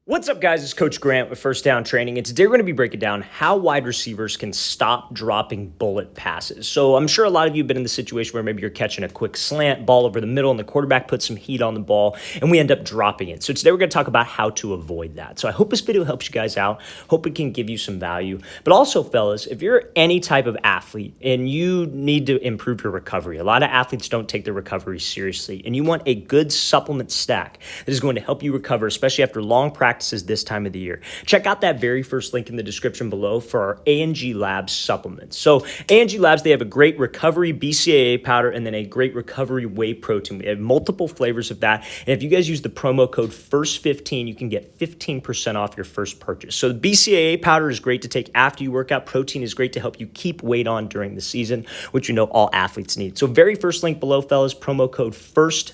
What's up, guys? It's Coach Grant with First Down Training, and today we're going to be breaking down how wide receivers can stop dropping bullet passes. So I'm sure a lot of you have been in the situation where maybe you're catching a quick slant ball over the middle and the quarterback puts some heat on the ball and we end up dropping it. So today we're going to talk about how to avoid that. So I hope this video helps you guys out. Hope it can give you some value. But also, fellas, if you're any type of athlete and you need to improve your recovery, a lot of athletes don't take their recovery seriously, and you want a good supplement stack that is going to help you recover, especially after long practices this time of the year. Check out that very first link in the description below for our A&G Labs supplements. So A&G Labs, they have a great recovery BCAA powder and then a great recovery whey protein. We have multiple flavors of that. And if you guys use the promo code FIRST15, you can get 15% off your first purchase. So the BCAA powder is great to take after you work out. Protein is great to help you keep weight on during the season, which you know all athletes need. So very first link below, fellas, promo code FIRST15.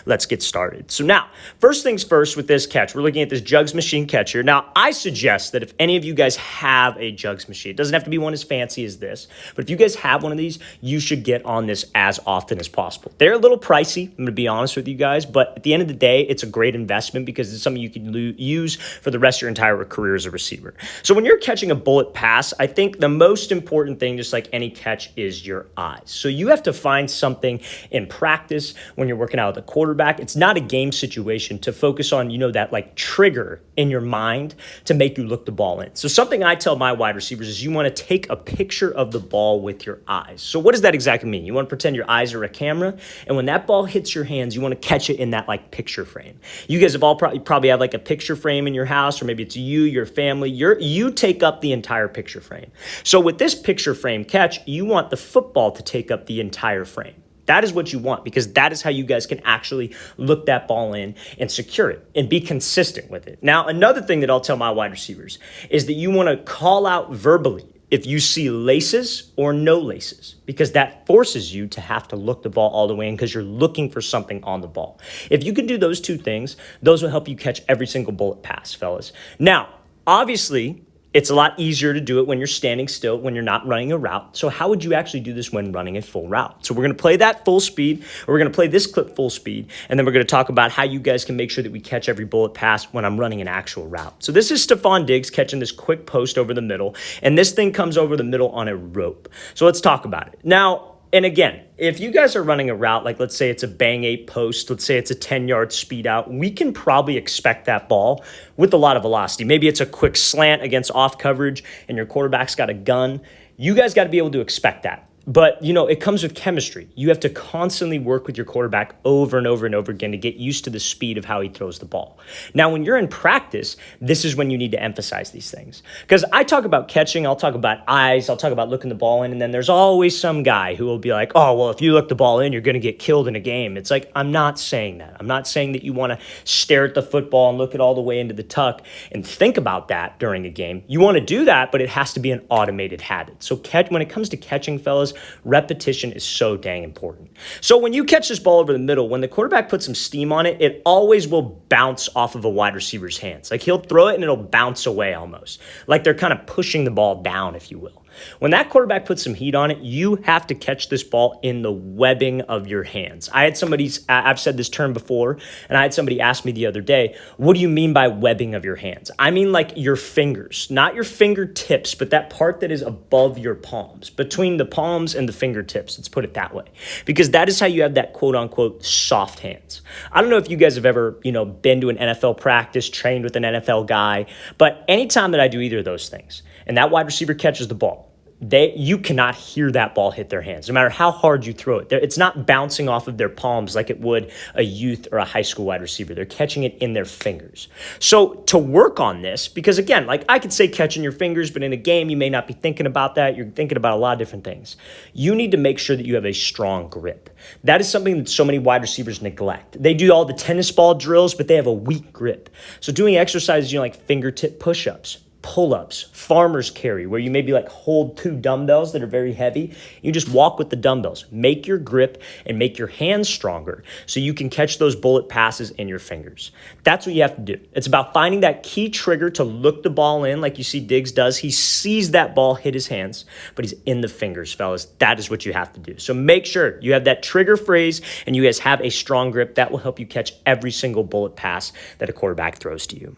Let's get started. So now, first things first with this catch, we're looking at this Jugs machine catch here. Now, I suggest that if any of you guys have a Jugs machine, it doesn't have to be one as fancy as this, but if you guys have one of these, you should get on this as often as possible. They're a little pricey, I'm going to be honest with you guys, but at the end of the day, it's a great investment because it's something you can use for the rest of your entire career as a receiver. So when you're catching a bullet pass, I think the most important thing, just like any catch, is your eyes. So you have to find something in practice when you're working out with a quarterback. It's not a game situation to focus on, that like trigger in your mind to make you look the ball in. So something I tell my wide receivers is you want to take a picture of the ball with your eyes. So what does that exactly mean? You want to pretend your eyes are a camera, and when that ball hits your hands, you want to catch it in that like picture frame. You guys have all probably have like a picture frame in your house, or maybe it's you, your family. You take up the entire picture frame. So with this picture frame catch, you want the football to take up the entire frame. That is what you want, because that is how you guys can actually look that ball in and secure it and be consistent with it. Now, another thing that I'll tell my wide receivers is that you want to call out verbally if you see laces or no laces, because that forces you to have to look the ball all the way in because you're looking for something on the ball. If you can do those two things, those will help you catch every single bullet pass, fellas. Now, obviously, it's a lot easier to do it when you're standing still, when you're not running a route. So how would you actually do this when running a full route? So we're going to play that full speed, or we're going to play this clip full speed, and then we're going to talk about how you guys can make sure that we catch every bullet pass when I'm running an actual route. So this is Stefon Diggs catching this quick post over the middle, and this thing comes over the middle on a rope. So let's talk about it. Now, and again, if you guys are running a route, like let's say it's a bang 8 post, let's say it's a 10-yard speed out, we can probably expect that ball with a lot of velocity. Maybe it's a quick slant against off coverage and your quarterback's got a gun. You guys got to be able to expect that. But, it comes with chemistry. You have to constantly work with your quarterback over and over and over again to get used to the speed of how he throws the ball. Now, when you're in practice, this is when you need to emphasize these things. Because I talk about catching, I'll talk about eyes, I'll talk about looking the ball in, and then there's always some guy who will be like, oh, well, if you look the ball in, you're going to get killed in a game. It's like, I'm not saying that. I'm not saying that you want to stare at the football and look it all the way into the tuck and think about that during a game. You want to do that, but it has to be an automated habit. So when it comes to catching, fellas, repetition is so dang important. So when you catch this ball over the middle, when the quarterback puts some steam on it, it always will bounce off of a wide receiver's hands. Like he'll throw it and it'll bounce away almost. Like they're kind of pushing the ball down, if you will. When that quarterback puts some heat on it, you have to catch this ball in the webbing of your hands. I've said this term before, and I had somebody ask me the other day, what do you mean by webbing of your hands? I mean like your fingers, not your fingertips, but that part that is above your palms, between the palms and the fingertips, let's put it that way, because that is how you have that quote unquote soft hands. I don't know if you guys have ever, been to an NFL practice, trained with an NFL guy, but anytime that I do either of those things and that wide receiver catches the ball, you cannot hear that ball hit their hands, no matter how hard you throw it. It's not bouncing off of their palms like it would a youth or a high school wide receiver. They're catching it in their fingers. So to work on this, because again, like I could say catching your fingers, but in a game, you may not be thinking about that. You're thinking about a lot of different things. You need to make sure that you have a strong grip. That is something that so many wide receivers neglect. They do all the tennis ball drills, but they have a weak grip. So doing exercises, like fingertip push-ups, pull-ups, farmer's carry, where you maybe like hold 2 dumbbells that are very heavy. You just walk with the dumbbells. Make your grip and make your hands stronger so you can catch those bullet passes in your fingers. That's what you have to do. It's about finding that key trigger to look the ball in like you see Diggs does. He sees that ball hit his hands, but he's in the fingers, fellas. That is what you have to do. So make sure you have that trigger phrase and you guys have a strong grip. That will help you catch every single bullet pass that a quarterback throws to you.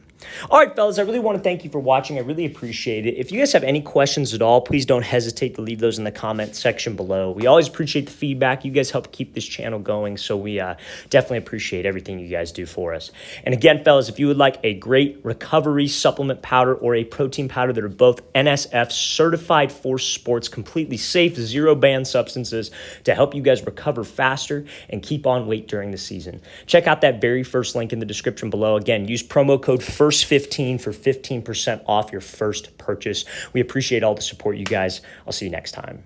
All right, fellas, I really want to thank you for watching. I really appreciate it. If you guys have any questions at all, please don't hesitate to leave those in the comment section below. We always appreciate the feedback. You guys help keep this channel going, so we definitely appreciate everything you guys do for us. And again, fellas, if you would like a great recovery supplement powder or a protein powder that are both NSF certified for sports, completely safe, zero banned substances to help you guys recover faster and keep on weight during the season, check out that very first link in the description below. Again, use promo code FIRST15 for 15% off your first purchase. We appreciate all the support, you guys. I'll see you next time.